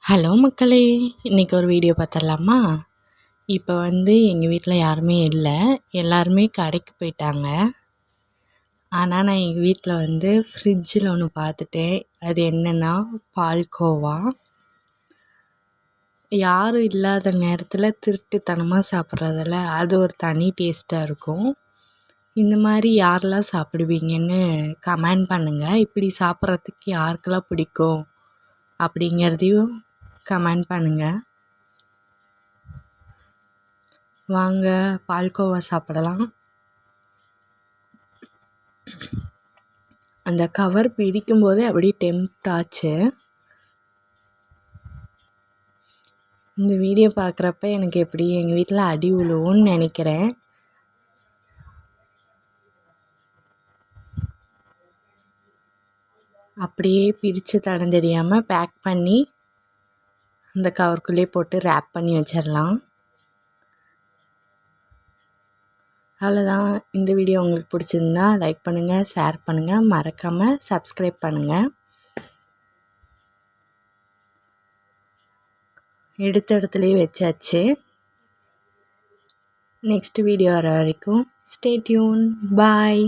Hello மக்களே! இன்றைக்கி ஒரு வீடியோ பார்த்துடலாமா? இப்போ எங்கள் வீட்டில் யாருமே இல்லை. எல்லாருமே கடைக்கு போயிட்டாங்க. ஆனால் நான் எங்கள் வீட்டில் ஃப்ரிட்ஜில் ஒன்று பார்த்துட்டேன். அது என்னென்னா பால்கோவா. யாரும் இல்லாத நேரத்தில் திருட்டுத்தனமாக சாப்பிட்றதில்ல, அது ஒரு தனி டேஸ்ட்டாக இருக்கும். இந்த மாதிரி யாரெல்லாம் சாப்பிடுவீங்கன்னு கமெண்ட் பண்ணுங்கள். இப்படி சாப்பிட்றதுக்கு யாருக்கெல்லாம் பிடிக்கும் அப்படிங்கிறதையும் கமெண்ட் பண்ணுங்கள். வாங்க பால்கோவா சாப்பிடலாம். அந்த கவர் பிரிக்கும் போதே அப்படியே டெம்ப்ட் ஆச்சு. இந்த வீடியோ பார்க்குறப்ப எனக்கு எப்படி எங்கள் வீட்டில் அடி விழுவும்னு நினைக்கிறேன். அப்படியே பிரித்து தடம் தெரியாமல் பேக் பண்ணி அந்த கவருக்குள்ளே போட்டு ரேப் பண்ணி வச்சிடலாம். அவ்வளோதான். இந்த வீடியோ உங்களுக்கு பிடிச்சிருந்தா லைக் பண்ணுங்கள், ஷேர் பண்ணுங்கள், மறக்காமல் சப்ஸ்கிரைப் பண்ணுங்கள். எடுத்த இடத்துலையே வச்சாச்சு. நெக்ஸ்ட் வீடியோ வர வரைக்கும் ஸ்டே டியூன். பாய்.